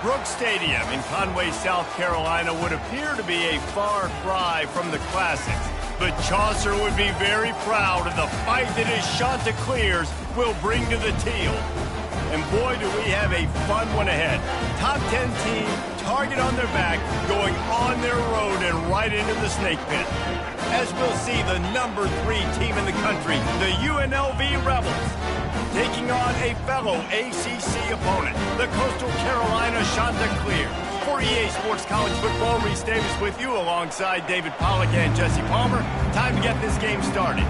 Brooks Stadium in Conway, South Carolina would appear to be a far cry from the classics, but Chaucer would be very proud of the fight that his Chanticleers will bring to the Teal. And boy, do we have a fun one ahead. Top 10 team, target on their back, going on their road and right into the snake pit. As we'll see the number 3 team in the country, the UNLV Rebels, taking on a fellow ACC opponent, the Coastal Carolina Chanticleers. For EA Sports College Football, Reese Davis with you alongside David Pollack and Jesse Palmer. Time to get this game started.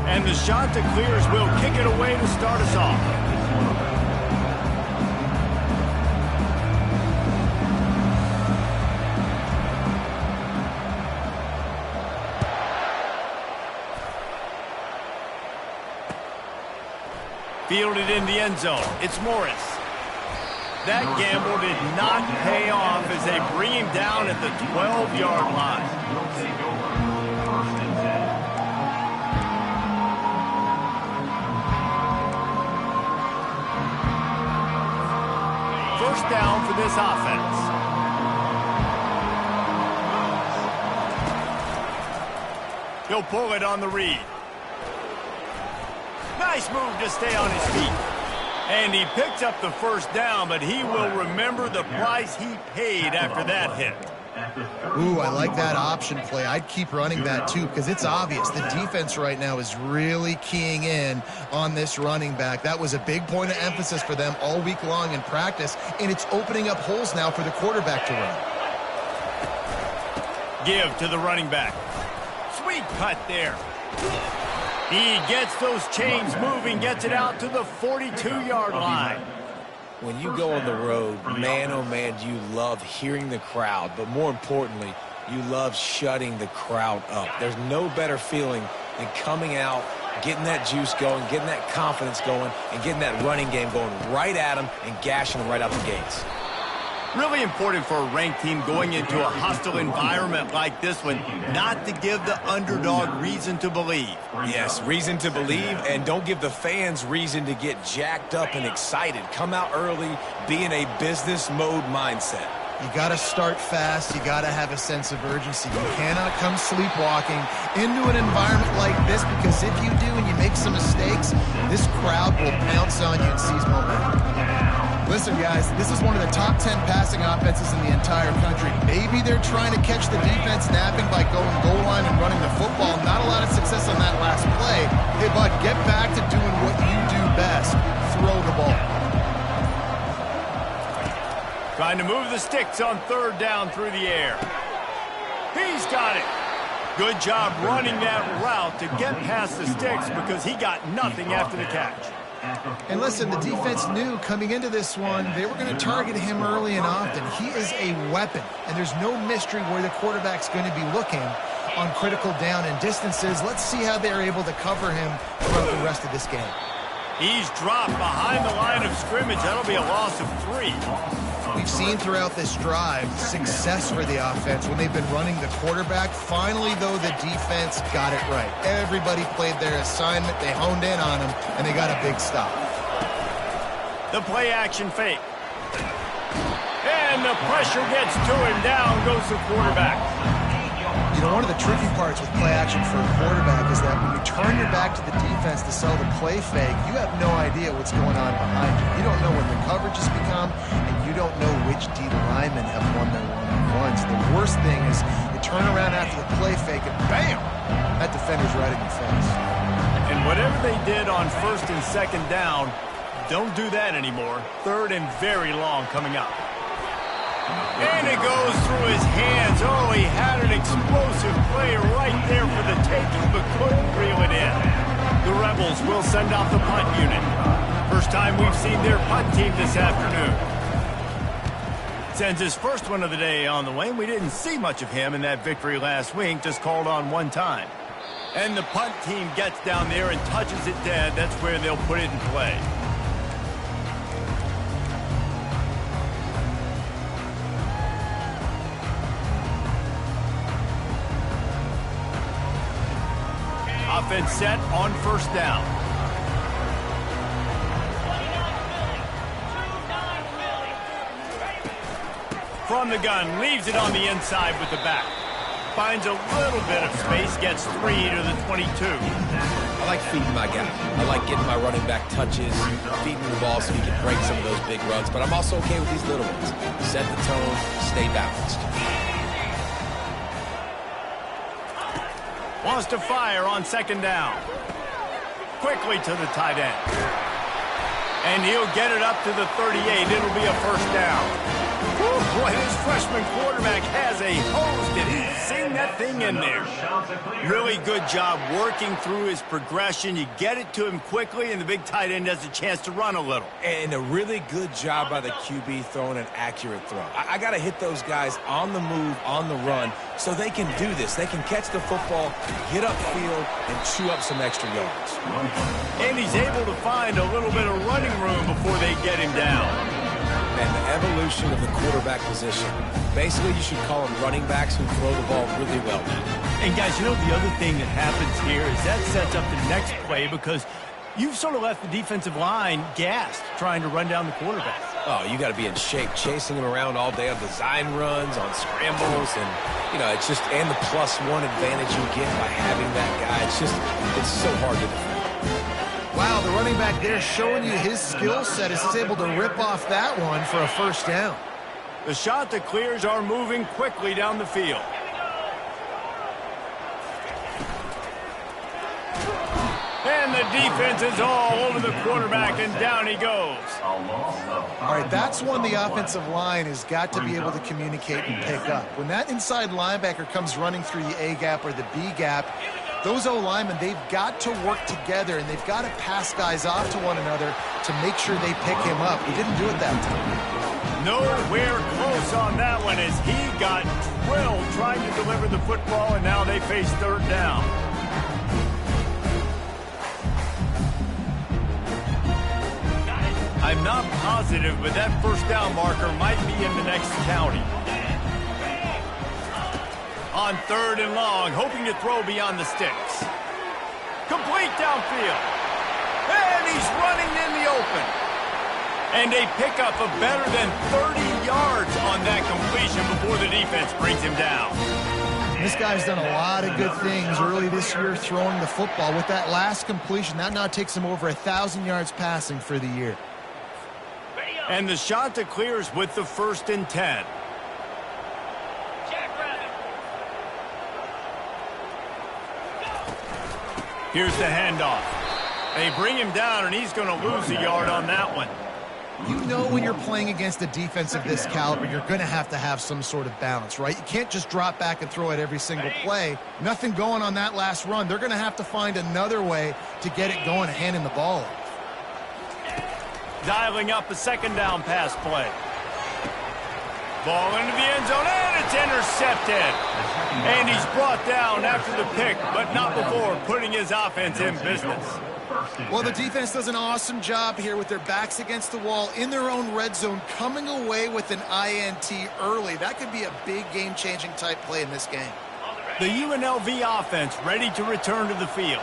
And the Chanticleers will kick it away to start us off. Fielded in the end zone. It's Morris. That gamble did not pay off as they bring him down at the 12-yard line. First down for this offense. He'll pull it on the read. Nice move to stay on his feet. And he picks up the first down, but he will remember the price he paid after that hit. Ooh, I like that option play. I'd keep running that too because it's obvious the defense right now is really keying in on this running back. That was a big point of emphasis for them all week long in practice, and it's opening up holes now for the quarterback to run. Give to the running back. Sweet cut there. He gets those chains moving, gets it out to the 42-yard line. When you go on the road, man, oh man, you love hearing the crowd. But more importantly, you love shutting the crowd up. There's no better feeling than coming out, getting that juice going, getting that confidence going, and getting that running game going right at them and gashing them right out the gates. Really important for a ranked team going into a hostile environment like this one, not to give the underdog reason to believe. Yes, reason to believe, and don't give the fans reason to get jacked up and excited. Come out early, be in a business mode mindset. You got to start fast. You got to have a sense of urgency. You cannot come sleepwalking into an environment like this because if you do and you make some mistakes, this crowd will pounce on you and seize momentum. Listen, guys, this is one of the top 10 passing offenses in the entire country. Maybe they're trying to catch the defense napping by going goal line and running the football. Not a lot of success on that last play. Hey, bud, get back to doing what you do best. Throw the ball. Trying to move the sticks on third down through the air. He's got it. Good job running that route to get past the sticks because he got nothing after the catch. And listen, the defense knew coming into this one, they were going to target him early and often. He is a weapon, and there's no mystery where the quarterback's going to be looking on critical down and distances. Let's see how they're able to cover him throughout the rest of this game. He's dropped behind the line of scrimmage. That'll be a loss of 3. We've seen throughout this drive success for the offense when they've been running the quarterback. Finally, though, the defense got it right. Everybody played their assignment. They honed in on him, and they got a big stop. The play-action fake. And the pressure gets to him. Down goes the quarterback. You know, one of the tricky parts with play action for a quarterback is that when you turn your back to the defense to sell the play fake, you have no idea what's going on behind you. You don't know what the coverage has become, and you don't know which D linemen have won their one-on-ones. The worst thing is you turn around after the play fake, and bam! That defender's right in your face. And whatever they did on first and second down, don't do that anymore. Third and very long coming up. And it goes through his hands. Oh, he had an explosive play right there for the taking, but couldn't reel it in. The Rebels will send out the punt unit. First time we've seen their punt team this afternoon. Sends his first one of the day on the way. We didn't see much of him in that victory last week, just called on one time. And the punt team gets down there and touches it dead. That's where they'll put it in play. Offense set on first down. From the gun, leaves it on the inside with the back. Finds a little bit of space, gets 3 to the 22. I like feeding my guy. I like getting my running back touches, feeding the ball so he can break some of those big runs. But I'm also okay with these little ones. Set the tone, stay balanced. Wants to fire on second down. Quickly to the tight end. And he'll get it up to the 38. It'll be a first down. Whew, boy, this freshman quarterback has a hose. Did he sing that thing in there? Really good job working through his progression. You get it to him quickly, and the big tight end has a chance to run a little. And a really good job by the QB throwing an accurate throw. I got to hit those guys on the move, on the run, so they can do this. They can catch the football, get upfield, and chew up some extra yards. And he's able to find a little bit of running room before they get him down. And the evolution of the quarterback position. Basically, you should call them running backs who throw the ball really well now. And, guys, you know, the other thing that happens here is that sets up the next play because you've sort of left the defensive line gassed trying to run down the quarterback. Oh, you got to be in shape, chasing him around all day on design runs, on scrambles, and, you know, it's just, and the +1 advantage you get by having that guy. It's so hard to defend. Wow, the running back there showing you his skill set as he's able to rip off that one for a first down. The Chanticleers are moving quickly down the field. And the defense is all over the quarterback, and down he goes. All right, that's one the offensive line has got to be able to communicate and pick up. When that inside linebacker comes running through the A gap or the B gap, those O-linemen, they've got to work together, and they've got to pass guys off to one another to make sure they pick him up. He didn't do it that time. Nowhere close on that one as he got drilled trying to deliver the football, and now they face third down. I'm not positive, but that first down marker might be in the next county. On third and long, hoping to throw beyond the sticks. Complete downfield. And he's running in the open. And a pickup of better than 30 yards on that completion before the defense brings him down. This guy's done a lot of good things early this year throwing the football. With that last completion, that now takes him over 1,000 yards passing for the year. And the Chanticleers with the 1st and 10. Here's the handoff. They bring him down, and he's going to lose a yard on that one. You know when you're playing against a defense of this caliber, you're going to have some sort of balance, right? You can't just drop back and throw it every single play. Nothing going on that last run. They're going to have to find another way to get it going and handing the ball off. Dialing up a second down pass play. Ball into the end zone, and it's intercepted. And he's brought down after the pick, but not before putting his offense in business. Well, the defense does an awesome job here with their backs against the wall in their own red zone, coming away with an INT early. That could be a big game-changing type play in this game. The UNLV offense ready to return to the field.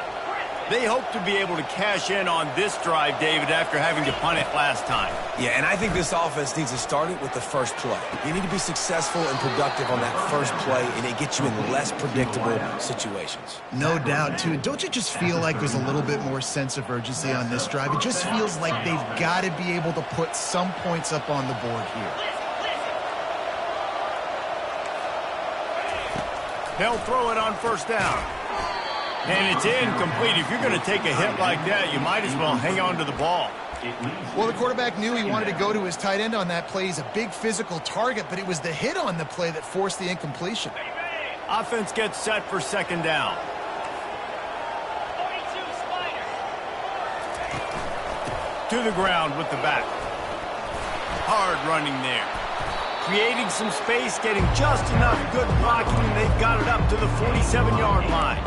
They hope to be able to cash in on this drive, David, after having to punt it last time. Yeah, and I think this offense needs to start it with the first play. You need to be successful and productive on that first play, and it gets you in less predictable situations. No doubt, too. Don't you just feel like there's a little bit more sense of urgency on this drive? It just feels like they've got to be able to put some points up on the board here. They'll throw it on first down. And it's incomplete. If you're going to take a hit like that, you might as well hang on to the ball. Well, the quarterback knew he wanted to go to his tight end on that play. He's a big physical target, but it was the hit on the play that forced the incompletion. Offense gets set for second down. To the ground with the back. Hard running there. Creating some space, getting just enough good blocking, and they've got it up to the 47-yard line.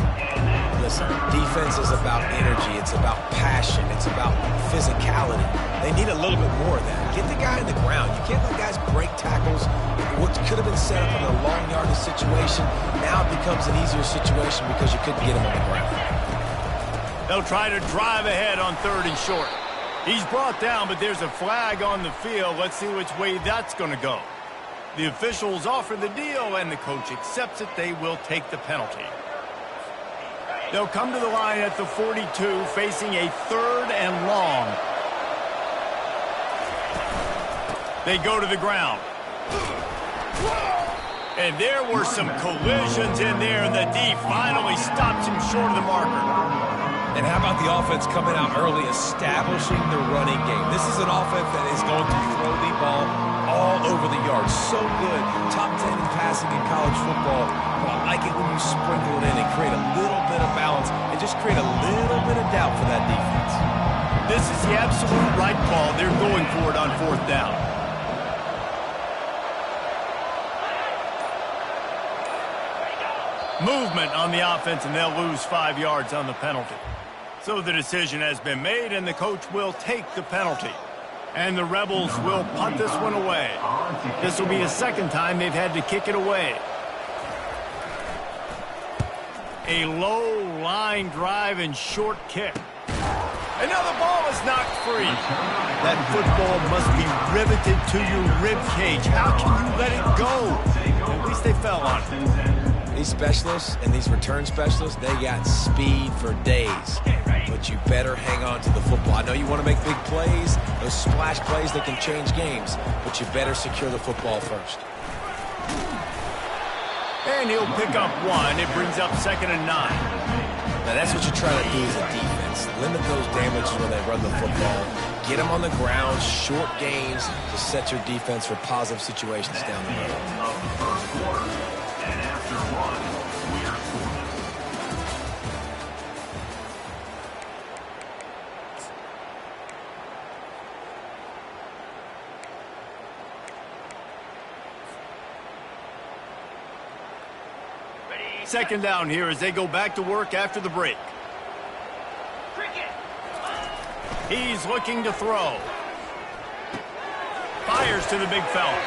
Listen, defense is about energy. It's about passion. It's about physicality. They need a little bit more of that. Get the guy in the ground. You can't let guys break tackles. What could have been set up in a long yardage situation, now it becomes an easier situation because you couldn't get him on the ground. They'll try to drive ahead on third and short. He's brought down, but there's a flag on the field. Let's see which way that's going to go. The officials offer the deal, and the coach accepts it. They will take the penalty. They'll come to the line at the 42, facing a 3rd and long. They go to the ground. And there were some collisions in there, and the D finally stops him short of the marker. And how about the offense coming out early, establishing the running game? This is an offense that is going to throw the ball all over the yard. So good. Top 10 in passing in college football. But I like it when you sprinkle it in and create a little bit of balance and just create a little bit of doubt for that defense. This is the absolute right call. They're going for it on 4th down. Movement on the offense, and they'll lose 5 yards on the penalty. So the decision has been made, and the coach will take the penalty. And the Rebels will punt this one away. This will be the 2nd time they've had to kick it away. A low line drive and short kick. And now the ball is knocked free. That football must be riveted to your rib cage. How can you let it go? At least they fell on it. These specialists and these return specialists, they got speed for days. But you better hang on to the football. I know you want to make big plays, those splash plays that can change games, but you better secure the football first. And he'll pick up 1. It brings up 2nd and 9. Now that's what you're trying to do as a defense. Limit those damages when they run the football. Get them on the ground, short gains to set your defense for positive situations down the road. Second down here as they go back to work after the break. He's looking to throw. Fires to the big fella.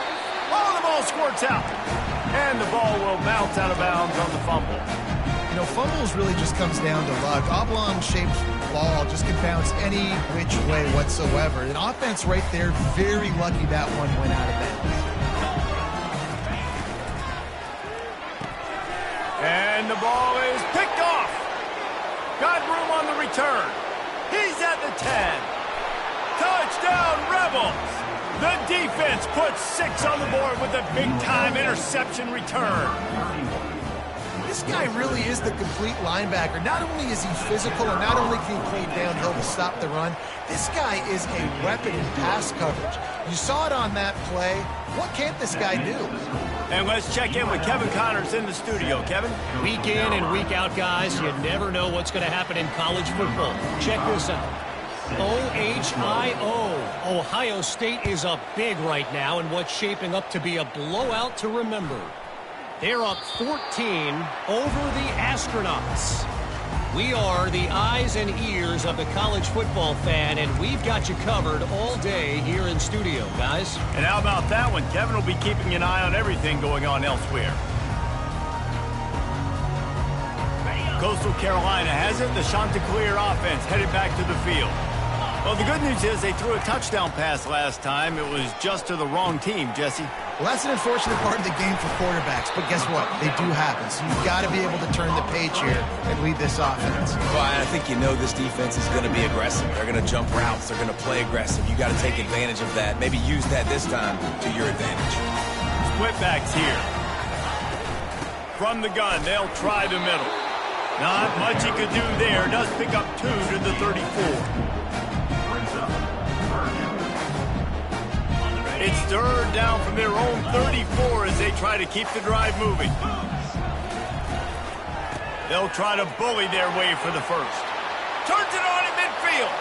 Oh, the ball squirts out. And the ball will bounce out of bounds on the fumble. You know, fumbles really just comes down to luck. Oblong-shaped ball just can bounce any which way whatsoever. An offense right there, very lucky that one went out of bounds. And the ball is picked off. Got room on the return. He's at the 10. Touchdown, Rebels. The defense puts 6 on the board with a big-time interception return. This guy really is the complete linebacker. Not only is he physical, and not only can he play downhill to stop the run, this guy is a weapon in pass coverage. You saw it on that play. What can't this guy do? And let's check in with Kevin Connors in the studio. Kevin? Week in and week out, guys, you never know what's going to happen in college football. Check this out. OHIO. Ohio State is up big right now in what's shaping up to be a blowout to remember. They're up 14 over the Astronauts. We are the eyes and ears of the college football fan, and we've got you covered all day here in studio, guys. And how about that one? Kevin will be keeping an eye on everything going on elsewhere. Coastal Carolina has it. The Chanticleer offense headed back to the field. Well, the good news is they threw a touchdown pass last time. It was just to the wrong team, Jesse. Well, that's an unfortunate part of the game for quarterbacks, but guess what? They do happen, so you've got to be able to turn the page here and lead this offense. Well, I think you know this defense is going to be aggressive. They're going to jump routes. They're going to play aggressive. You got to take advantage of that. Maybe use that this time to your advantage. Split backs here. From the gun, they'll try the middle. Not much he could do there. Does pick up 2 to the 34. It's 3rd down from their own 34 as they try to keep the drive moving. They'll try to bully their way for the first. Turns it on in midfield.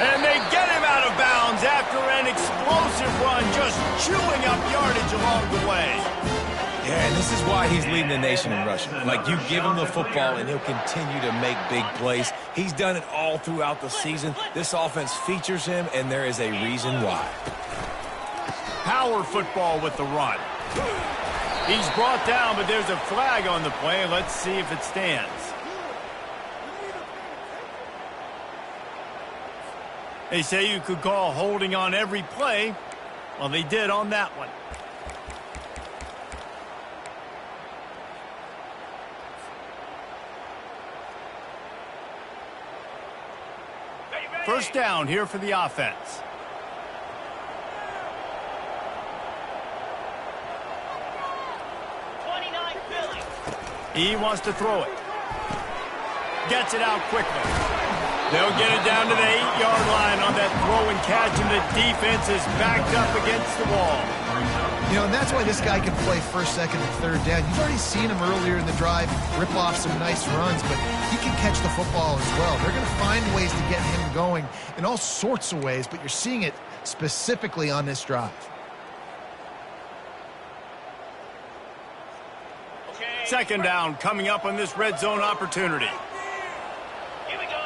And they get him out of bounds after an explosive run, just chewing up yardage along the way. Yeah, and this is why he's leading the nation in rushing. Like, you give him the football, and he'll continue to make big plays. He's done it all throughout the season. This offense features him, and there is a reason why. Power football with the run. He's brought down, but there's a flag on the play. Let's see if it stands. They say you could call holding on every play, Well, they did on that one. First down here for the offense. He wants to throw it. Gets it out quickly. They'll get it down to the 8-yard line on that throw and catch, and the defense is backed up against the wall. You know, and that's why this guy can play first, second, and third down. You've already seen him earlier in the drive rip off some nice runs, but he can catch the football as well. They're going to find ways to get him going in all sorts of ways, but you're seeing it specifically on this drive. Second down coming up on this red zone opportunity. Here we go.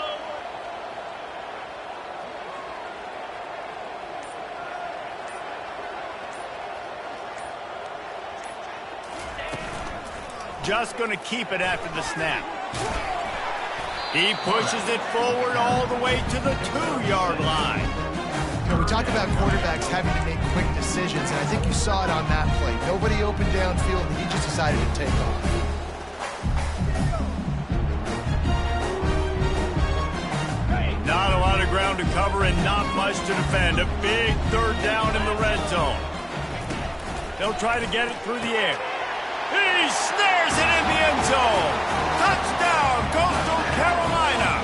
Just going to keep it after the snap. He pushes it forward all the way to the 2-yard line. You know, we talk about quarterbacks having to make quick decisions, and I think you saw it on that play. Nobody opened downfield, and he just decided to take off. Not a lot of ground to cover and not much to defend. A big third down in the red zone. They'll try to get it through the air. He snares it in the end zone. Touchdown, Coastal Carolina.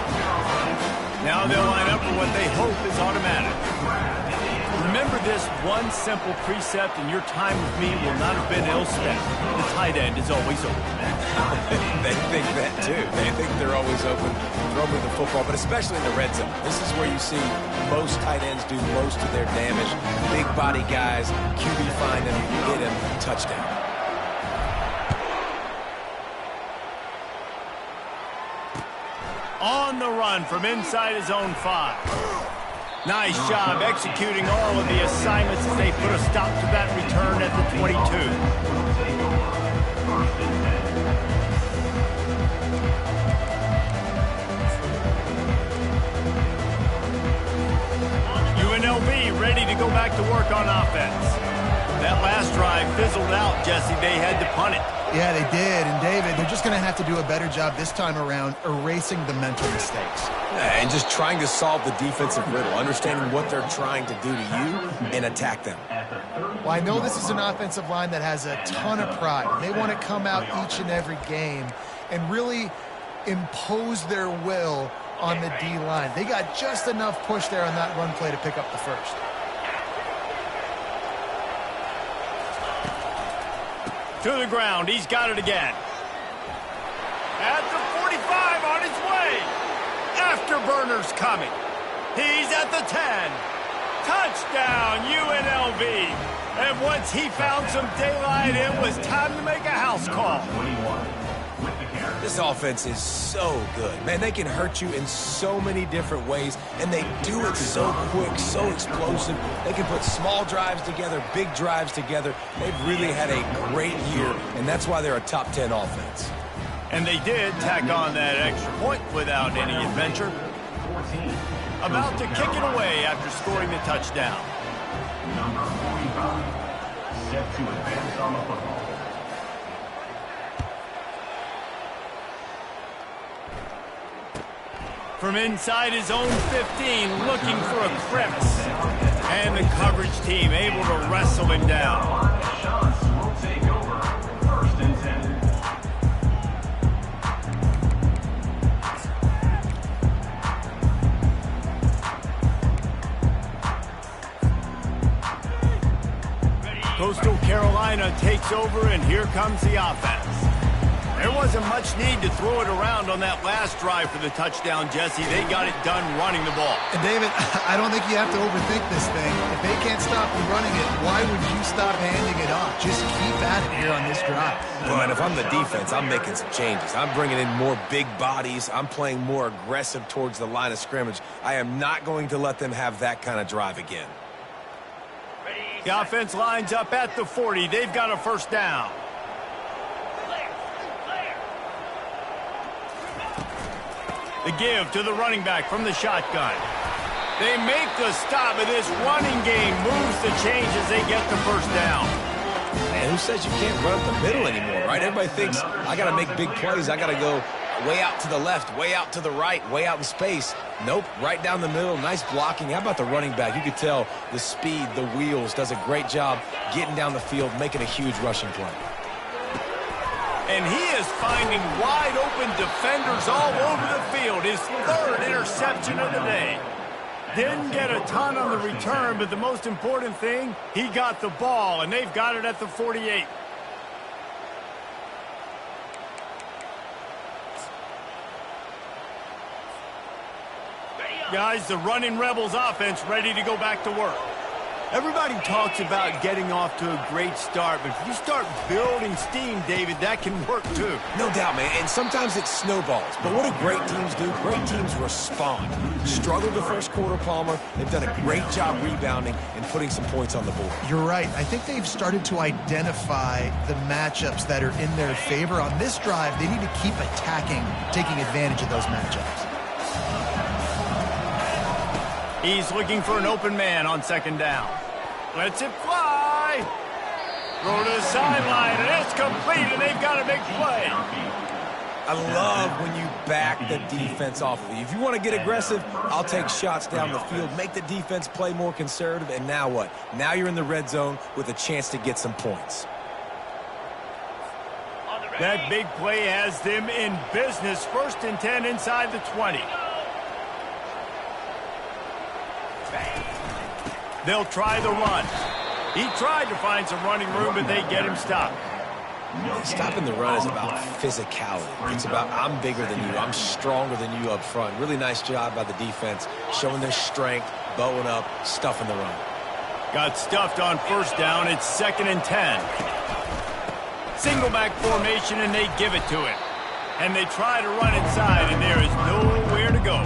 Now they'll line up for what they hope is automatic. Remember this one simple precept, and your time with me will not have been ill spent. The tight end is always open. They think that too. They think they're always open, throw me the football, but especially in the red zone. This is where you see most tight ends do most of their damage. Big body guys, QB find him, hit him, touchdown. On the run from inside his own 5. Nice job executing all of the assignments as they put a stop to that return at the 22. UNLV ready to go back to work on offense. That last drive fizzled out, Jesse. They had to punt it. Yeah, they did. And, David, they're just going to have to do a better job this time around erasing the mental mistakes. And just trying to solve the defensive riddle, understanding what they're trying to do to you and attack them. Well, I know this is an offensive line that has a ton of pride. They want to come out each and every game and really impose their will on the D-line. They got just enough push there on that run play to pick up the first. To the ground. He's got it again. At the 45 on his way. Afterburner's coming. He's at the 10. Touchdown, UNLV. And once he found some daylight, it was time to make a house call. This offense is so good. Man, they can hurt you in so many different ways, and they do it so quick, so explosive. They can put small drives together, big drives together. They've really had a great year, and that's why they're a top 10 offense. And they did tack on that extra point without any adventure. About to kick it away after scoring the touchdown. Number 45, set to advance on the football. From inside his own 15, looking for a crevice. And the coverage team able to wrestle him down. Shots will take over. First and 10. Coastal Carolina takes over, and here comes the offense. There wasn't much need to throw it around on that last drive for the touchdown, Jesse. They got it done running the ball. And, David, I don't think you have to overthink this thing. If they can't stop you running it, why would you stop handing it off? Just keep at it here on this drive. Well, and if I'm the defense, I'm making some changes. I'm bringing in more big bodies. I'm playing more aggressive towards the line of scrimmage. I am not going to let them have that kind of drive again. The offense lines up at the 40. They've got a first down. The give to the running back from the shotgun. They make the stop, and this running game moves the chains as they get the first down. Man, who says you can't run up the middle anymore, right? Everybody thinks, I got to make big plays. I got to go way out to the left, way out to the right, way out in space. Nope, right down the middle. Nice blocking. How about the running back? You could tell the speed, the wheels, does a great job getting down the field, making a huge rushing play. And he is finding wide-open defenders all over the field. His third interception of the day. Didn't get a ton on the return, but the most important thing, he got the ball, and they've got it at the 48. Guys, the running Rebels offense ready to go back to work. Everybody talks about getting off to a great start, but if you start building steam, David, that can work too. No doubt, man, and sometimes it snowballs. But what do great teams do? Great teams respond. Struggled the first quarter, Palmer. They've done a great job rebounding and putting some points on the board. You're right. I think they've started to identify the matchups that are in their favor. On this drive, they need to keep attacking, taking advantage of those matchups. He's looking for an open man on second down. Lets it fly. Throw to the sideline, and it's complete, and they've got a big play. I love when you back the defense off of you. If you want to get aggressive, I'll take shots down the field, make the defense play more conservative, and now what? Now you're in the red zone with a chance to get some points. That big play has them in business. 1st and 10 inside the 20. They'll try the run. He tried to find some running room, but they get him stopped. Stopping the run is about physicality. It's about I'm bigger than you. I'm stronger than you up front. Really nice job by the defense, showing their strength, bowing up, stuffing the run. Got stuffed on 1st down. It's 2nd and 10. Single back formation, and they give it to him. And they try to run inside, and there is nowhere to go.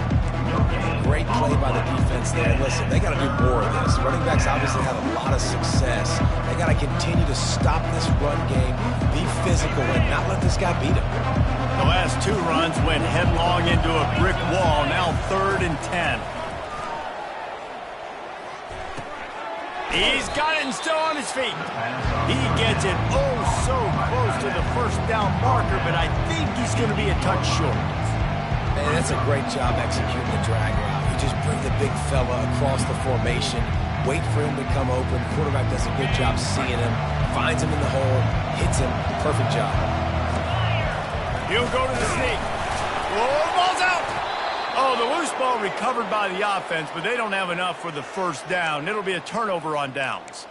Great play by the defense there. Listen, they got to do more of this. Running backs obviously have a lot of success. They got to continue to stop this run game, be physical, and not let this guy beat them. The last 2 runs went headlong into a brick wall. Now 3rd and 10. He's got it and still on his feet. He gets it oh so close to the 1st down marker, but I think he's going to be a touch short. Man, that's a great job executing the drag route. You just bring the big fella across the formation, wait for him to come open. Quarterback does a good job seeing him, finds him in the hole, hits him. Perfect job. He'll go to the sneak. Oh, ball's out. Oh, the loose ball recovered by the offense, but they don't have enough for the 1st down. It'll be a turnover on downs.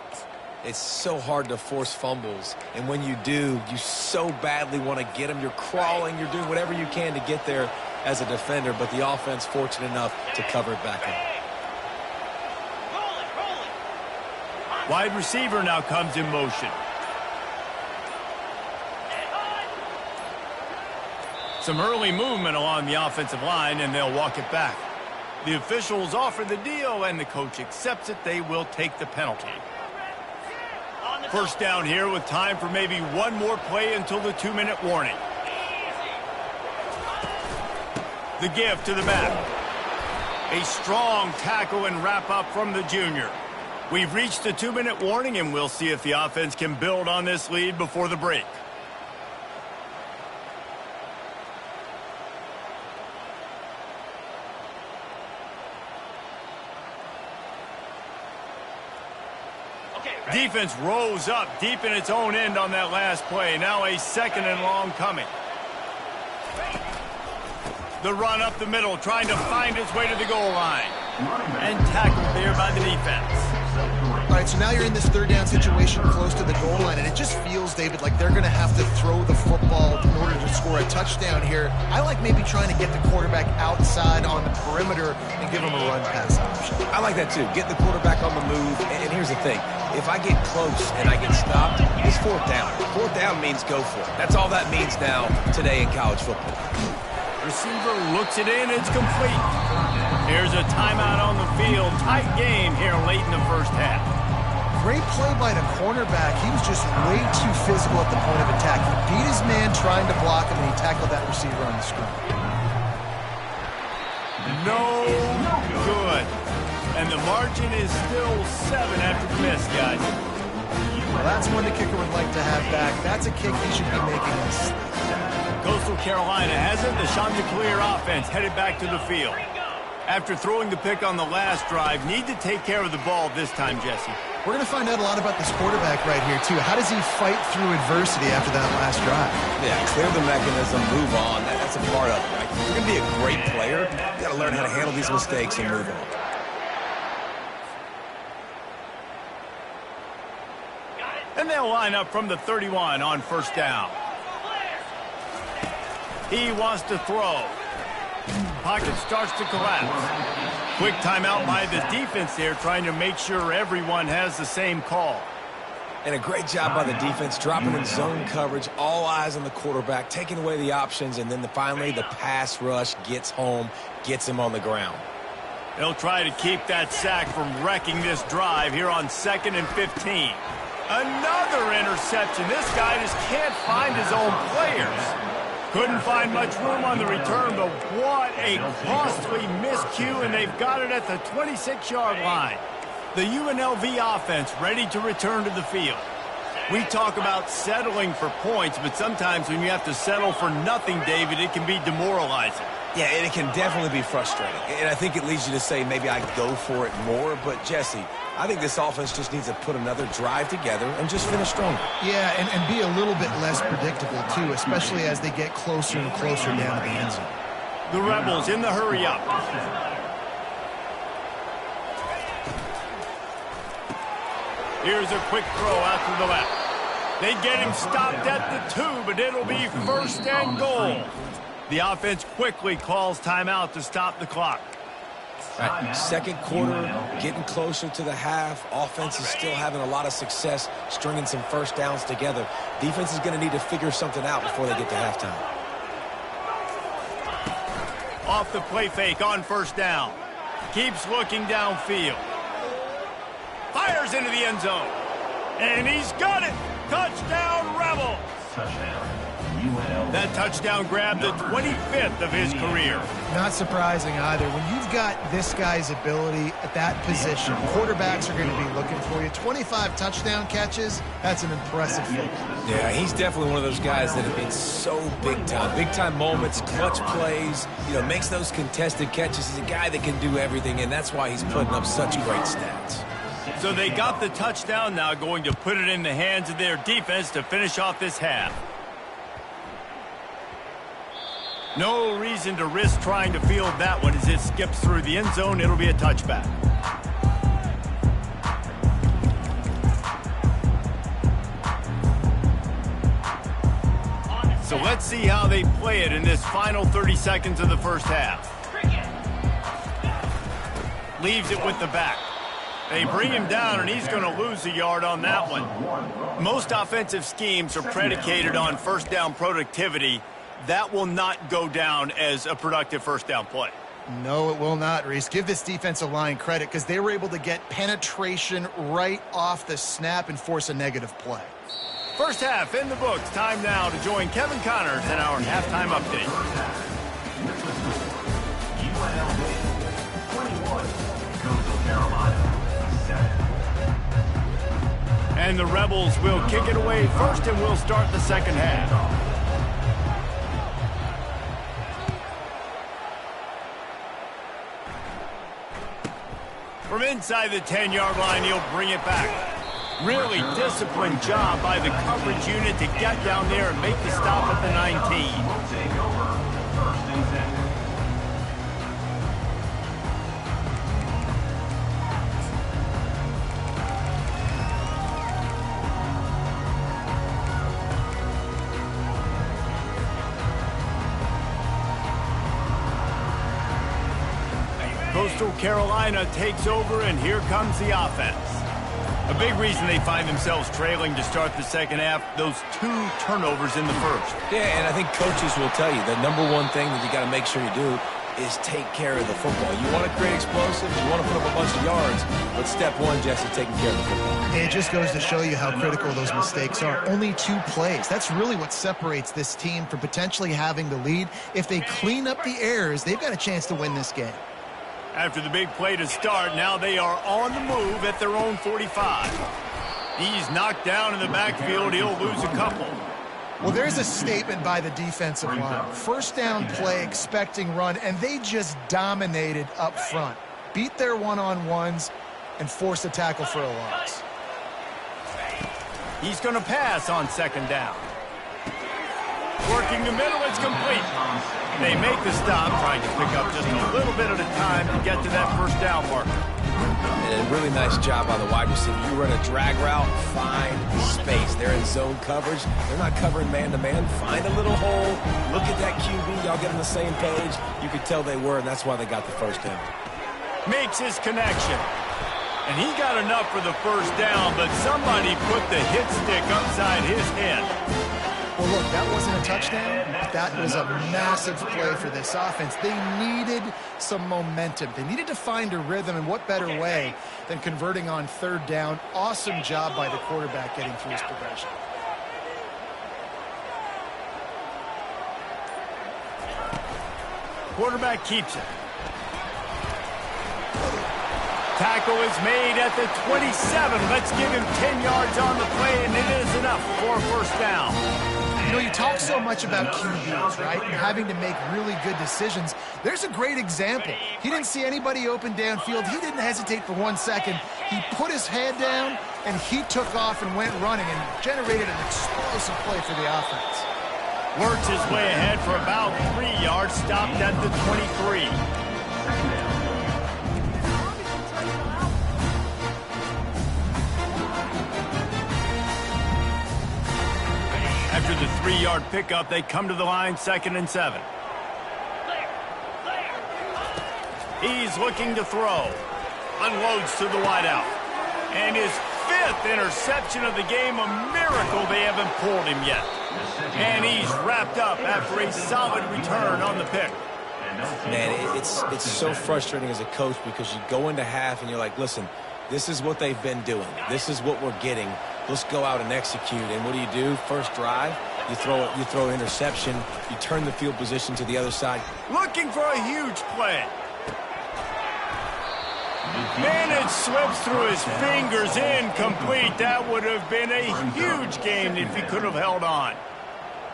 It's so hard to force fumbles, and when you do, you so badly want to get them. You're crawling, you're doing whatever you can to get there as a defender, but the offense fortunate enough to cover it back up. Wide receiver now comes in motion. Some early movement along the offensive line, and they'll walk it back. The officials offer the deal, and the coach accepts it. They will take the penalty. 1st down here with time for maybe one more play until the 2-minute warning. The give to the back. A strong tackle and wrap up from the junior. We've reached the 2-minute warning, and we'll see if the offense can build on this lead before the break. Defense rose up deep in its own end on that last play. Now a 2nd and long coming. The run up the middle, trying to find its way to the goal line. And tackled there by the defense. All right, so now you're in this 3rd down situation close to the goal line, and it just feels, David, like they're going to have to throw the football in order to score a touchdown here. I like maybe trying to get the quarterback outside on the perimeter and give him a run-pass option. I like that too. Get the quarterback on the move, and here's the thing. If I get close and I get stopped, it's 4th down. 4th down means go for it. That's all that means now today in college football. Receiver looks it in, it's complete. Here's a timeout on the field. Tight game here late in the 1st half. Great play by the cornerback. He was just way too physical at the point of attack. He beat his man trying to block him, and he tackled that receiver on the screen. No good. And the margin is still 7 after the miss, guys. Well, that's one the kicker would like to have back. That's a kick he should be making us. Coastal Carolina has it. The Chanticleer offense headed back to the field. After throwing the pick on the last drive, need to take care of the ball this time, Jesse. We're going to find out a lot about this quarterback right here, too. How does he fight through adversity after that last drive? Yeah, clear the mechanism, move on. That's a part of it, right? If you're going to be a great player, you got to learn how to handle these mistakes and move on. And they'll line up from the 31 on first down. He wants to throw. Pocket starts to collapse. Quick timeout by the defense there, trying to make sure everyone has the same call. And a great job by the defense, dropping in zone coverage, all eyes on the quarterback, taking away the options, and then finally the pass rush gets home, gets him on the ground. They'll try to keep that sack from wrecking this drive here on 2nd and 15. Another interception. This guy just can't find his own players. Couldn't find much room on the return, but what a costly miscue, and they've got it at the 26-yard line. The UNLV offense ready to return to the field. We talk about settling for points, but sometimes when you have to settle for nothing, David, it can be demoralizing. Yeah, and it can definitely be frustrating. And I think it leads you to say maybe I go for it more. But, Jesse, I think this offense just needs to put another drive together and just finish stronger. Yeah, and be a little bit less predictable, too, especially as they get closer and closer down to the end zone. The Rebels in the hurry up. Here's a quick throw out to the left. They get him stopped at the 2, but it'll be 1st and goal. The offense quickly calls timeout to stop the clock. Right. Second quarter, getting closer to the half. Offense is still having a lot of success stringing some first downs together. Defense is going to need to figure something out before they get to halftime. Off the play fake on first down. Keeps looking downfield. Fires into the end zone. And he's got it. Touchdown, Rebels. Touchdown, UNLV. That touchdown grabbed the 25th of his career. Not surprising either. When you've got this guy's ability at that position, quarterbacks are going to be looking for you. 25 touchdown catches, that's an impressive feat. Yeah, he's definitely one of those guys that have been so big time. Big time moments, clutch plays, makes those contested catches. He's a guy that can do everything, and that's why he's putting up such great stats. So they got the touchdown, now going to put it in the hands of their defense to finish off this half. No reason to risk trying to field that one as it skips through the end zone. It'll be a touchback. So let's see how they play it in this final 30 seconds of the first half. Leaves it with the back. They bring him down, and he's going to lose a yard on that one. Most offensive schemes are predicated on first down productivity. That will not go down as a productive first down play. No, it will not, Reese. Give this defensive line credit because they were able to get penetration right off the snap and force a negative play. First half in the books. Time now to join Kevin Connors in our halftime update. UNLV 21, Coastal Carolina 7. And the Rebels will kick it away first, and we'll start the second half. From inside the 10-yard line, he'll bring it back. Really disciplined job by the coverage unit to get down there and make the stop at the 19. Will take over 1st and 10. Coastal Carolina takes over, and here comes the offense. A big reason they find themselves trailing to start the second half, those 2 turnovers in the first. Yeah, and I think coaches will tell you the number one thing that you got to make sure you do is take care of the football. You want to create explosives, you want to put up a bunch of yards, but step one, Jesse, taking care of the football. It just goes to show you how critical those mistakes are. Only 2 plays. That's really what separates this team from potentially having the lead. If they clean up the errors, they've got a chance to win this game. After the big play to start, now they are on the move at their own 45. He's knocked down in the backfield. He'll lose a couple. Well, there's a statement by the defensive line. First down play, expecting run, and they just dominated up front. Beat their one-on-ones and forced a tackle for a loss. He's going to pass on second down. Working the middle, it's complete. They make the stop, trying to pick up just a little bit at a time to get to that first down marker. And a really nice job by the wide receiver. You run a drag route, find space. They're in zone coverage. They're not covering man-to-man. Find a little hole. Look at that QB. Y'all get on the same page. You could tell they were, and that's why they got the first down. Makes his connection. And he got enough for the first down, but somebody put the hit stick upside his head. Well, look, that wasn't a touchdown. That was a massive play for this offense. They needed some momentum. They needed to find a rhythm, and what better way than converting on third down. Awesome job by the quarterback getting through his progression. Quarterback keeps it. Tackle is made at the 27. Let's give him 10 yards on the play, and it is enough for a first down. You know, you talk so much about QBs, right? And having to make really good decisions. There's a great example. He didn't see anybody open downfield. He didn't hesitate for 1 second. He put his head down, and he took off and went running and generated an explosive play for the offense. Works his way ahead for about 3 yards, stopped at the 23. After the 3-yard pickup, they come to the line, 2nd and 7. He's looking to throw. Unloads to the wideout. And his 5th interception of the game, a miracle they haven't pulled him yet. And he's wrapped up after a solid return on the pick. Man, it's so frustrating as a coach because you go into half and you're like, listen, this is what they've been doing. This is what we're getting. Let's go out and execute. And what do? First drive, you throw an interception. You turn the field position to the other side. Looking for a huge play. And it slips through his fingers, incomplete. That would have been a huge gain if he could have held on.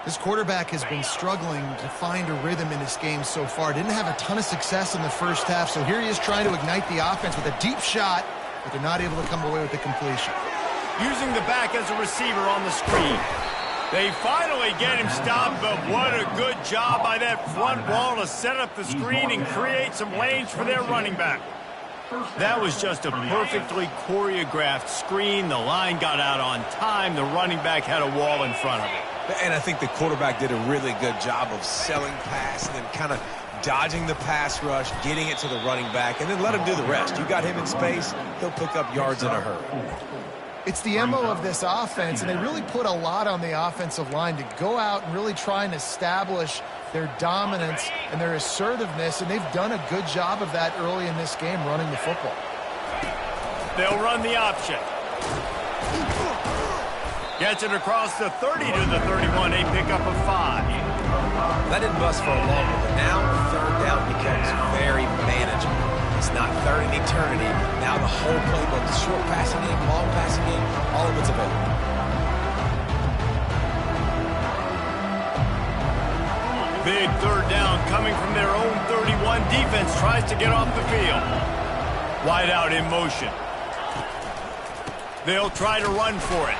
This quarterback has been struggling to find a rhythm in this game so far. Didn't have a ton of success in the first half, so here he is trying to ignite the offense with a deep shot, but they're not able to come away with the completion. Using the back as a receiver on the screen. They finally get him stopped, but what a good job by that front wall to set up the screen and create some lanes for their running back. That was just a perfectly choreographed screen. The line got out on time. The running back had a wall in front of it. And I think the quarterback did a really good job of selling pass and then kind of dodging the pass rush, getting it to the running back, and then let him do the rest. You got him in space, he'll pick up yards in a hurry. It's the MO of this offense, and they really put a lot on the offensive line to go out and really try and establish their dominance and their assertiveness, and they've done a good job of that early in this game running the football. They'll run the option. Gets it across the 30 to the 31, a pickup of 5. That didn't bust for a long one, but now third down becomes very manageable. It's not third in eternity. Now the whole playbook, the short passing game, long passing game, all of it's available. Big third down coming from their own 31. Defense tries to get off the field. Wide out in motion. They'll try to run for it.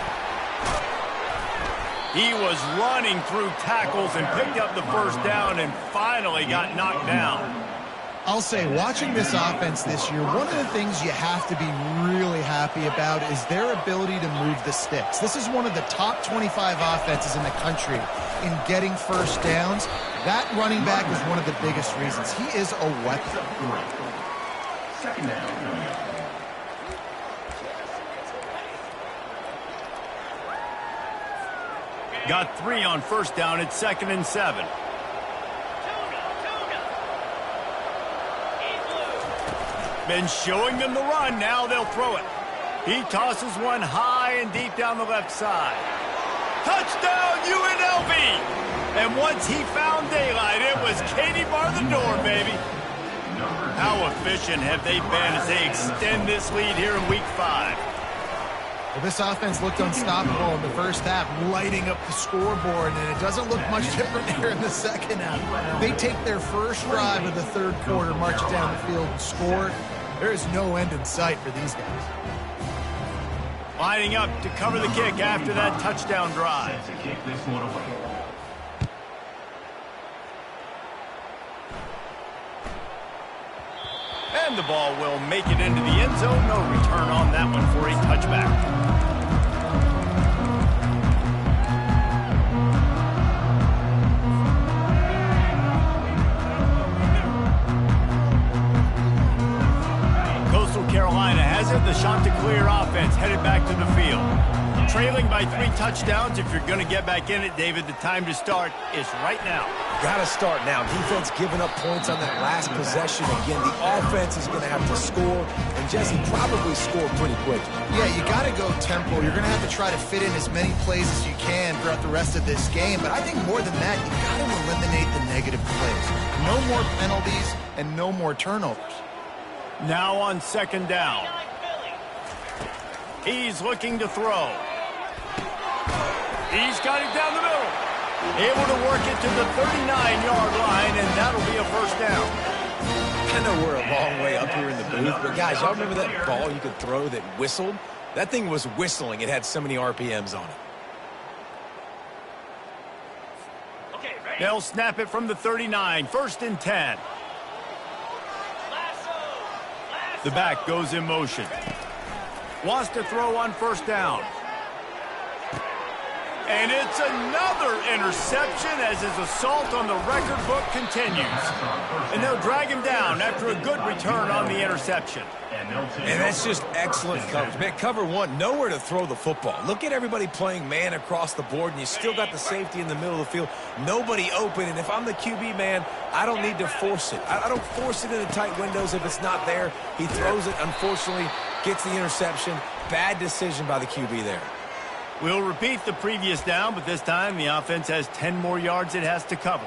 He was running through tackles and picked up the first down and finally got knocked down. I'll say, watching this offense this year, one of the things you have to be really happy about is their ability to move the sticks. This is one of the top 25 offenses in the country in getting first downs. That running back is one of the biggest reasons. He is a weapon. Second down. Got 3 on first down at 2nd and 7. Been showing them the run. Now they'll throw it. He tosses one high and deep down the left side. Touchdown, UNLV! And once he found daylight, it was Katie bar the door, baby. How efficient have they been as they extend this lead here in Week 5? Well, this offense looked unstoppable in the first half, lighting up the scoreboard, and it doesn't look much different here in the second half. They take their first drive of the third quarter, march it down the field, and score. There is no end in sight for these guys. Lining up to cover the kick after that touchdown drive. To kick this one away. And the ball will make it into the end zone. No return on that one for a touchback. Carolina has it. The Chanticleer offense headed back to the field. Trailing by 3 touchdowns. If you're going to get back in it, David, the time to start is right now. Got to start now. Defense giving up points on that last possession. Again, the offense is going to have to score, and Jesse probably score pretty quick. Yeah, you got to go tempo. You're going to have to try to fit in as many plays as you can throughout the rest of this game. But I think more than that, you got to eliminate the negative plays. No more penalties and no more turnovers. Now on second down. He's looking to throw. He's got it down the middle. Able to work it to the 39-yard line, and that'll be a first down. I know we're a long way up here in the booth, but guys, y'all remember that ball you could throw that whistled? That thing was whistling. It had so many RPMs on it. They'll snap it from the 39, 1st and 10. The back goes in motion. Wants to throw on first down. And it's another interception as his assault on the record book continues. And they'll drag him down after a good return on the interception. And that's just excellent coverage. Man, cover one, nowhere to throw the football. Look at everybody playing man across the board, and you still got the safety in the middle of the field. Nobody open, and if I'm the QB, man, I don't need to force it. I don't force it in the tight windows if it's not there. He throws it, unfortunately, gets the interception. Bad decision by the QB there. We'll repeat the previous down, but this time the offense has 10 more yards it has to cover.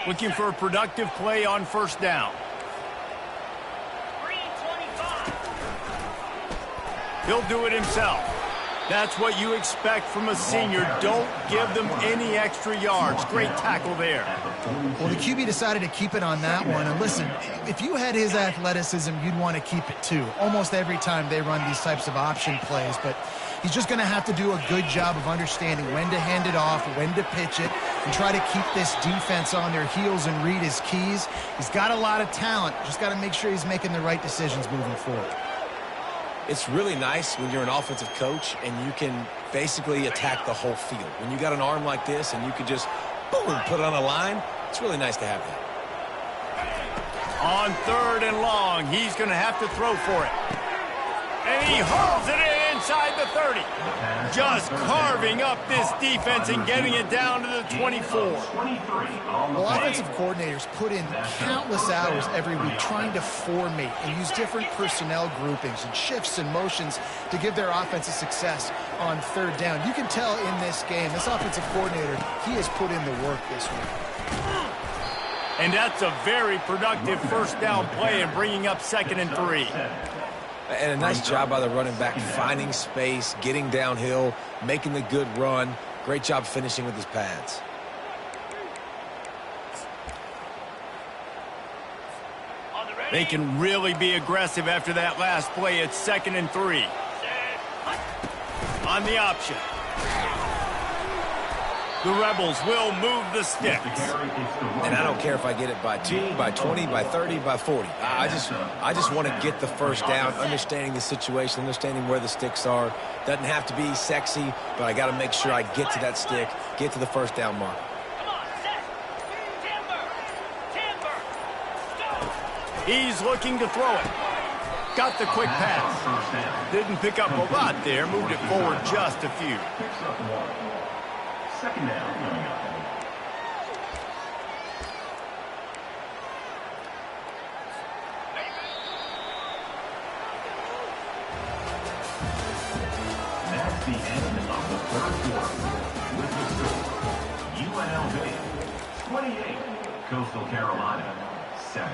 Looking for a productive play on first down. He'll do it himself. That's what you expect from a senior. Don't give them any extra yards. Great tackle there. Well, the QB decided to keep it on that one. And listen, if you had his athleticism, you'd want to keep it too. Almost every time they run these types of option plays. But he's just going to have to do a good job of understanding when to hand it off, when to pitch it, and try to keep this defense on their heels and read his keys. He's got a lot of talent. Just got to make sure he's making the right decisions moving forward. It's really nice when you're an offensive coach and you can basically attack the whole field. When you got an arm like this and you can just, boom, put it on a line, it's really nice to have that. On 3rd and long, he's going to have to throw for it. And he hurls it in inside the 30. Just carving up this defense and getting it down to the 24. Well, offensive coordinators put in countless hours every week trying to formate and use different personnel groupings and shifts and motions to give their offense a success on 3rd down. You can tell in this game, this offensive coordinator, he has put in the work this week. And that's a very productive first down play and bringing up 2nd and 3. And a nice job by the running back, finding space, getting downhill, making the good run. Great job finishing with his pads. They can really be aggressive after that last play. It's 2nd and 3. On the option. The Rebels will move the sticks. And I don't care if I get it by 2, by 20, by 30, by 40. I just want to get the first down, understanding the situation, understanding where the sticks are. Doesn't have to be sexy, but I got to make sure I get to that stick, get to the first down mark. He's looking to throw it. Got the quick pass. Didn't pick up a lot there. Moved it forward just a few. 2nd down coming up. That's the end of the 3rd quarter. With the score, UNLV 28, Coastal Carolina, 7.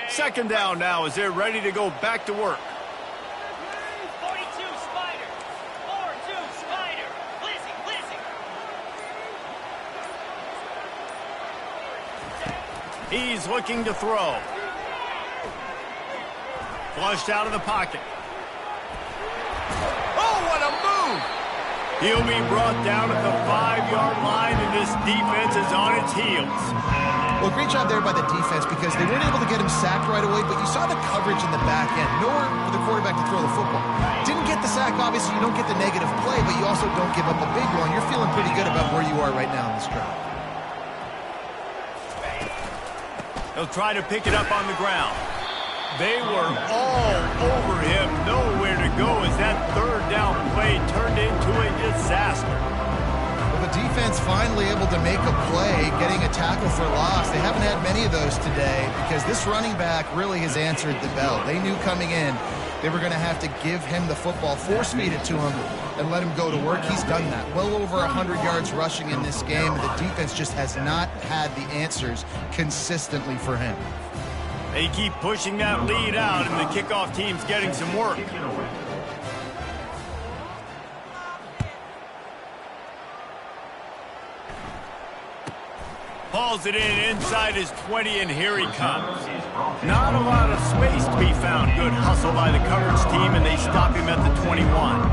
Second down now as they're ready to go back to work. 42 Spider. 4-2 Spider. Blizzy, Blizzy. He's looking to throw. Flushed out of the pocket. Oh, what a move! He'll be brought down at the 5-yard line, and this defense is on its heels. Well, great job there by the defense because they weren't able to get him sacked right away, but you saw the coverage in the back end. Nowhere for the quarterback to throw the football. Didn't get the sack, obviously. You don't get the negative play, but you also don't give up a big one. You're feeling pretty good about where you are right now in this drive. He'll try to pick it up on the ground. They were all over him, nowhere to go as that third down play turned into a disaster. Well, the defense finally able to make a play, getting a tackle for loss. They haven't had many of those today because this running back really has answered the bell. They knew coming in they were going to have to give him the football, force-feed it to him, and let him go to work. He's done that. Well over 100 yards rushing in this game. The defense just has not had the answers consistently for him. They keep pushing that lead out, and the kickoff team's getting some work. Hauls it in inside his 20, and here he comes. Not a lot of space to be found. Good hustle by the coverage team, and they stop him at the 21.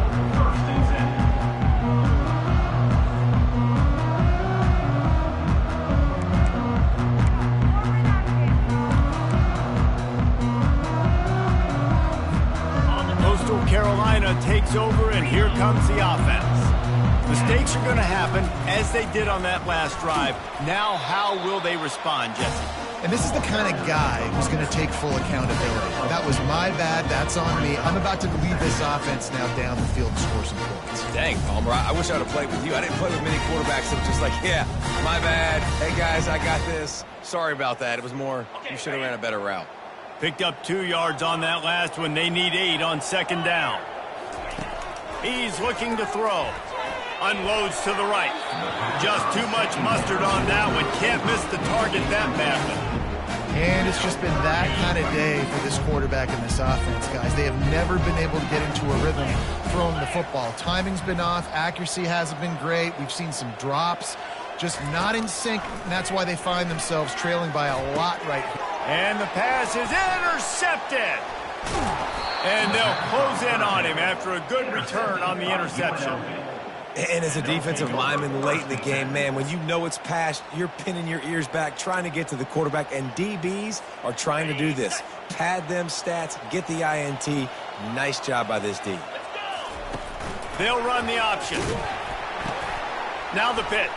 Carolina takes over, and here comes the offense. Mistakes are going to happen, as they did on that last drive. Now, how will they respond, Jesse? And this is the kind of guy who's going to take full accountability. That was my bad. That's on me. I'm about to lead this offense now down the field and score some points. Dang, Palmer, I wish I would have played with you. I didn't play with many quarterbacks that were just like, yeah, my bad. Hey, guys, I got this. Sorry about that. It was more, you should have ran a better route. Picked up 2 yards on that last one. They need 8 on second down. He's looking to throw. Unloads to the right. Just too much mustard on that one. Can't miss the target that badly. And it's just been that kind of day for this quarterback and this offense, guys. They have never been able to get into a rhythm throwing the football. Timing's been off. Accuracy hasn't been great. We've seen some drops. Just not in sync, and that's why they find themselves trailing by a lot right here. And the pass is intercepted. And they'll close in on him after a good return on the interception. And as a defensive lineman late in the game, man, when you know it's passed, you're pinning your ears back, trying to get to the quarterback, and DBs are trying to do this. Pad them stats, get the INT. Nice job by this D. They'll run the option. Now the pitch.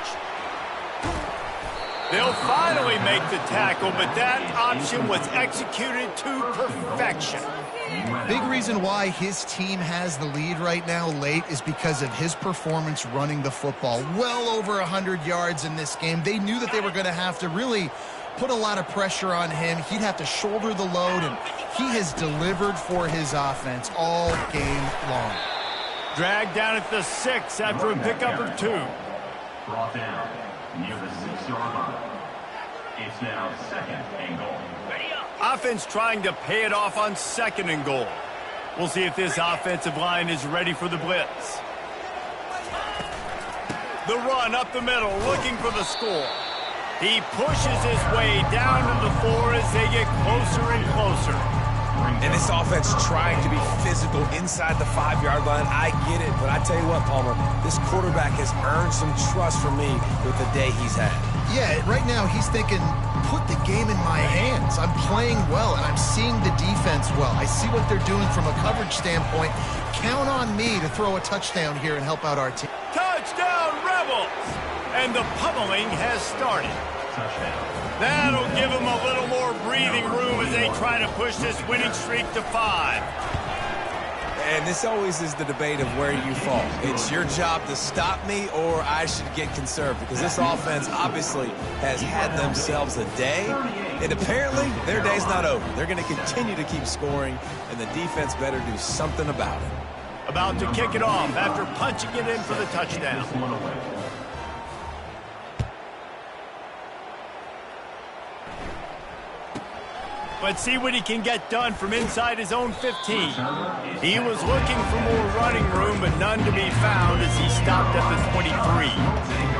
They'll finally make the tackle, but that option was executed to perfection. Big reason why his team has the lead right now late is because of his performance running the football. Well over 100 yards in this game. They knew that they were going to have to really put a lot of pressure on him. He'd have to shoulder the load, and he has delivered for his offense all game long. Dragged down at the 6 after a pickup of 2. Brought down near the 6-yard line. It's now 2nd and goal. Offense trying to pay it off on 2nd and goal. We'll see if this offensive line is ready for the blitz. The run up the middle, looking for the score. He pushes his way down to the 4 as they get closer and closer. And this offense trying to be physical inside the 5-yard line. I get it, but I tell you what, Palmer, this quarterback has earned some trust from me with the day he's had. Yeah, right now he's thinking, put the game in my hands. I'm playing well, and I'm seeing the defense well. I see what they're doing from a coverage standpoint. Count on me to throw a touchdown here and help out our team. Touchdown, Rebels! And the pummeling has started. Touchdown. That'll give them a little more breathing room as they try to push this winning streak to 5. And this always is the debate of where you fall. It's your job to stop me, or I should get conserved, because this offense obviously has had themselves a day, and apparently their day's not over. They're going to continue to keep scoring, and the defense better do something about it. About to kick it off after punching it in for the touchdown. Let's see what he can get done from inside his own 15. He was looking for more running room, but none to be found as he stopped at the 23.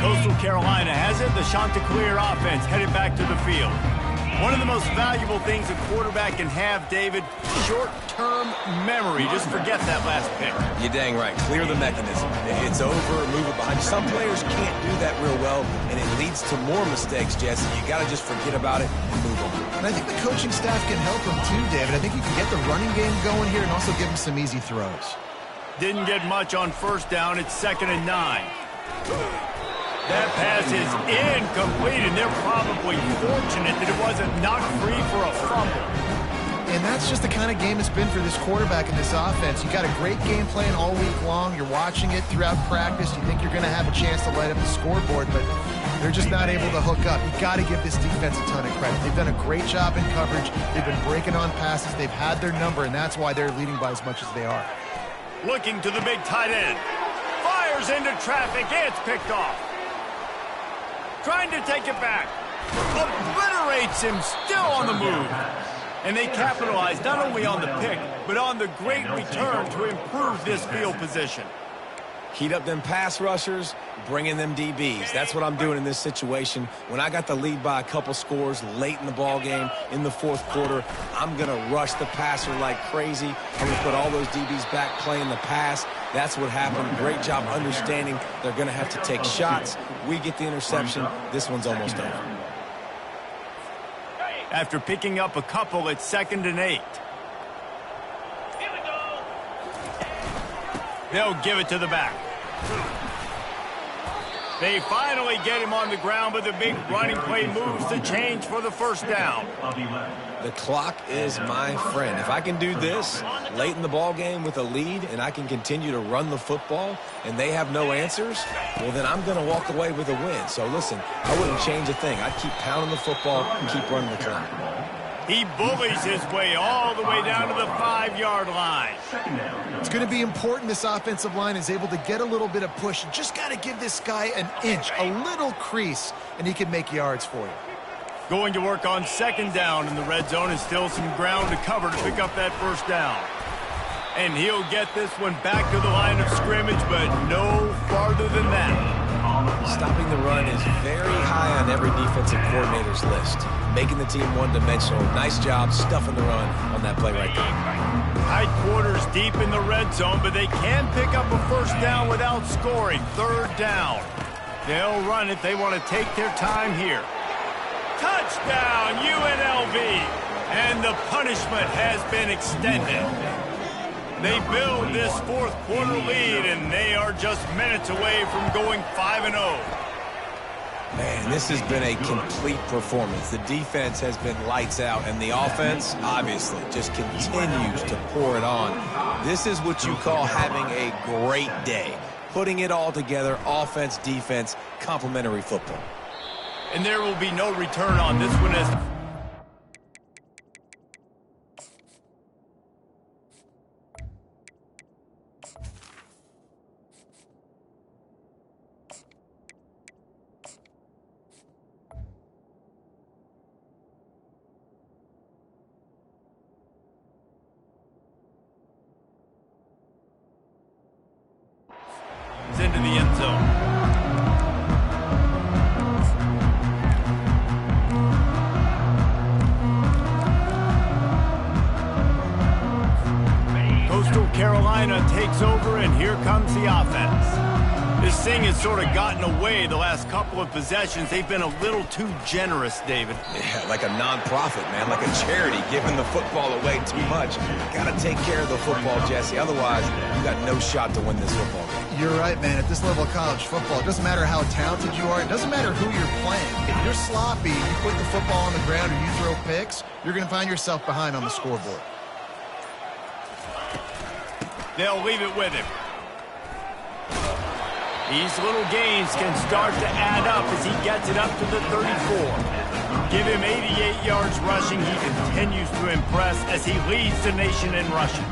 Coastal Carolina has it. The Chanticleer offense headed back to the field. One of the most valuable things a quarterback can have, David, short-term memory. Just forget that last pick. You're dang right. Clear the mechanism. It's over, move it behind. Some players can't do that real well, and it leads to more mistakes, Jesse. You got to just forget about it and move on. And I think the coaching staff can help him too, David. I think you can get the running game going here and also give him some easy throws. Didn't get much on first down. It's 2nd and 9. That pass is incomplete, and they're probably fortunate that it wasn't knocked free for a fumble. And that's just the kind of game it's been for this quarterback in this offense. You got a great game plan all week long. You're watching it throughout practice. You think you're going to have a chance to light up the scoreboard, but they're just not able to hook up. You got to give this defense a ton of credit. They've done a great job in coverage. They've been breaking on passes. They've had their number, and that's why they're leading by as much as they are. Looking to the big tight end. Fires into traffic. It's picked off. Trying to take it back. Obliterates him, still on the move. And they capitalize not only on the pick, but on the great return to improve this field position. Heat up them pass rushers, bring in them DBs. That's what I'm doing in this situation. When I got the lead by a couple scores late in the ball game, in the fourth quarter, I'm going to rush the passer like crazy. I'm going to put all those DBs back playing the pass. That's what happened. Great job understanding they're going to have to take shots. We get the interception. This one's almost over. After picking up a couple, it's 2nd and 8. They'll give it to the back. They finally get him on the ground, but the big running play moves the change for the first down. The clock is my friend. If I can do this late in the ball game with a lead and I can continue to run the football and they have no answers, well, then I'm going to walk away with a win. So, listen, I wouldn't change a thing. I'd keep pounding the football and keep running the clock. He bullies his way all the way down to the 5-yard line. It's going to be important this offensive line is able to get a little bit of push. You just got to give this guy an inch, a little crease, and he can make yards for you. Going to work on 2nd down in the red zone and still some ground to cover to pick up that first down. And he'll get this one back to the line of scrimmage, but no farther than that. Stopping the run is very high on every defensive coordinator's list. Making the team one-dimensional. Nice job stuffing the run on that play right there. Tight quarters deep in the red zone, but they can pick up a first down without scoring. 3rd down. They'll run it. They want to take their time here. Touchdown, UNLV. And the punishment has been extended. They build this fourth quarter lead, and they are just minutes away from going 5-0. Man, this has been a complete performance. The defense has been lights out, and the offense, obviously, just continues to pour it on. This is what you call having a great day. Putting it all together, offense, defense, complementary football. And there will be no return on this one as... into the end zone. Coastal Carolina takes over, and here comes the offense. This thing has sort of gotten away the last couple of possessions. They've been a little too generous, David. Yeah, like a non-profit, man, like a charity, giving the football away too much. Got to take care of the football, Jesse. Otherwise, you got no shot to win this football game. You're right, man. At this level of college football, it doesn't matter how talented you are. It doesn't matter who you're playing. If you're sloppy, you put the football on the ground or you throw picks, you're going to find yourself behind on the scoreboard. They'll leave it with him. These little gains can start to add up as he gets it up to the 34. Give him 88 yards rushing. He continues to impress as he leads the nation in rushing.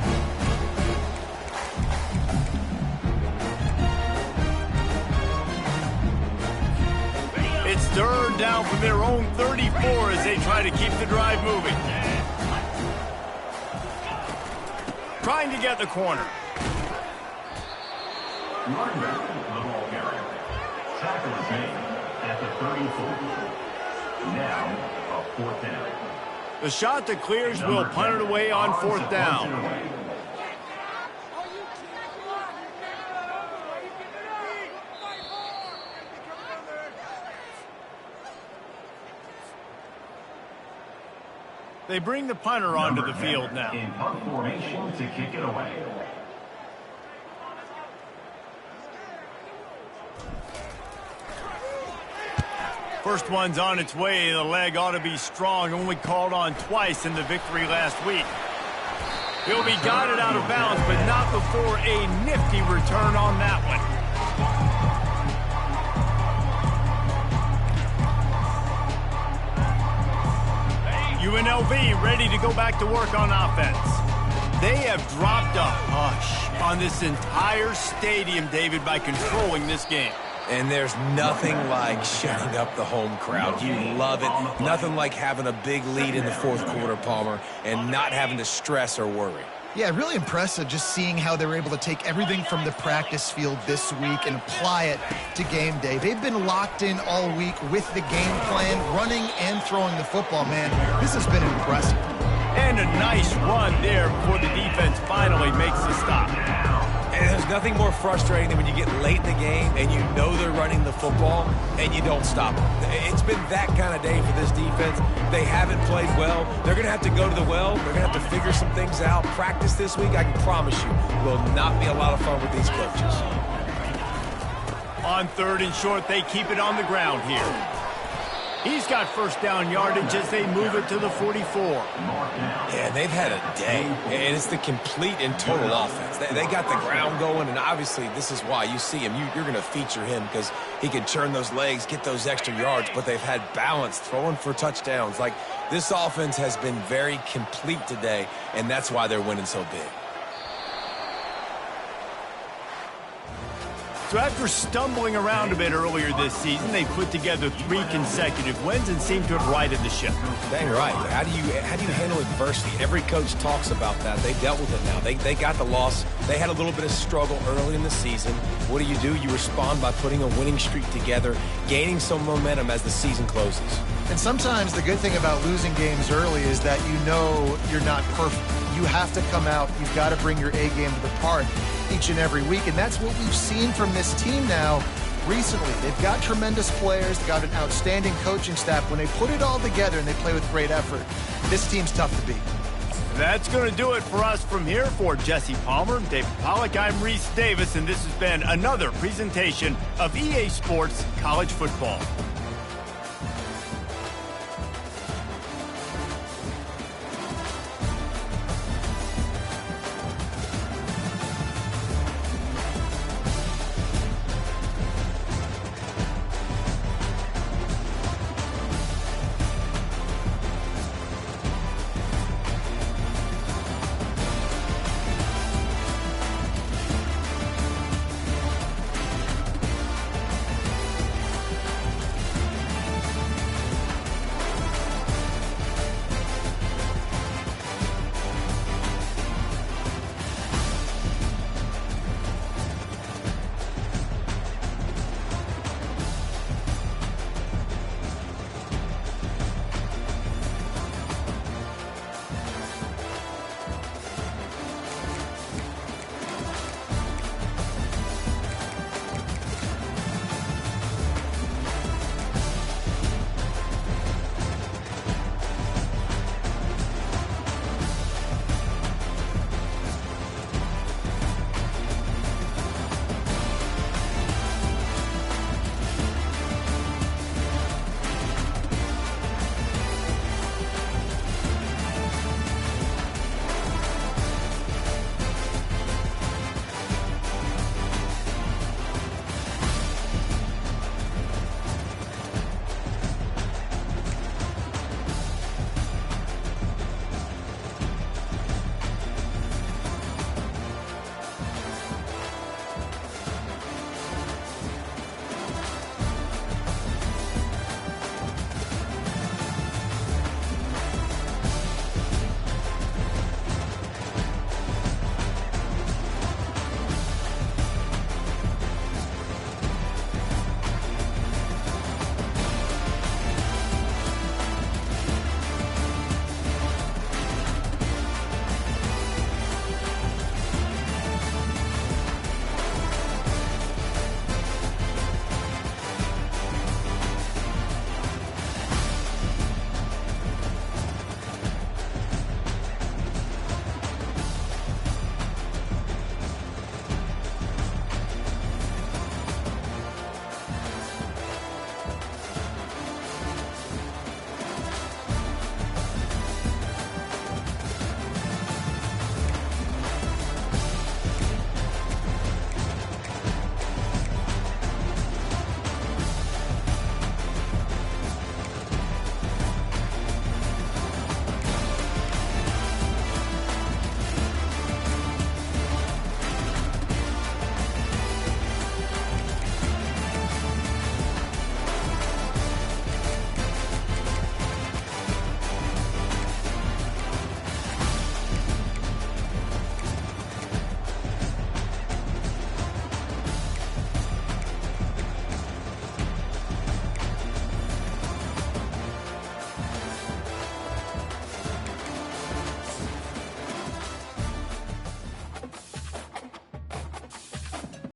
It's third down from their own 34 as they try to keep the drive moving. Trying to get the corner. Running back, the ball carrier. Tackle is made at the 34. Now, a fourth down. The shot that clears will punt it away on fourth down. They bring the punter onto the field now. In punt formation to kick it away. First one's on its way. The leg ought to be strong. Only called on twice in the victory last week. He'll be guided out of bounds, but not before a nifty return on that one. UNLV ready to go back to work on offense. They have dropped a hush on this entire stadium, David, by controlling this game. And there's nothing like shutting up the home crowd. You love it. Nothing like having a big lead in the fourth quarter, Palmer, and not having to stress or worry. Yeah, really impressive just seeing how they were able to take everything from the practice field this week and apply it to game day. They've been locked in all week with the game plan, running and throwing the football, man. This has been impressive. And a nice run there before the defense finally makes the stop. And there's nothing more frustrating than when you get late in the game and you know they're running the football and you don't stop them. It's been that kind of day for this defense. They haven't played well. They're going to have to go to the well. They're going to have to figure some things out. Practice this week, I can promise you, will not be a lot of fun with these coaches. On third and short, they keep it on the ground here. He's got first down yardage as they move it to the 44. Yeah, they've had a day, and it's the complete and total offense. They got the ground going, and obviously this is why you see him. You're going to feature him because he can churn those legs, get those extra yards, but they've had balance, throwing for touchdowns. Like, this offense has been very complete today, and that's why they're winning so big. So after stumbling around a bit earlier this season, they put together 3 consecutive wins and seem to have righted the ship. Dang right. How do you handle adversity? Every coach talks about that. They dealt with it now. They got the loss. They had a little bit of struggle early in the season. What do? You respond by putting a winning streak together, gaining some momentum as the season closes. And sometimes the good thing about losing games early is that you know you're not perfect. You have to come out. You've got to bring your A game to the part each and every week, and that's what we've seen from this team now recently. They've got tremendous players. They've got an outstanding coaching staff. When they put it all together and they play with great effort, this team's tough to beat. That's going to do it for us from here. For Jesse Palmer, David Pollack, I'm Reese Davis, and this has been another presentation of EA Sports College Football.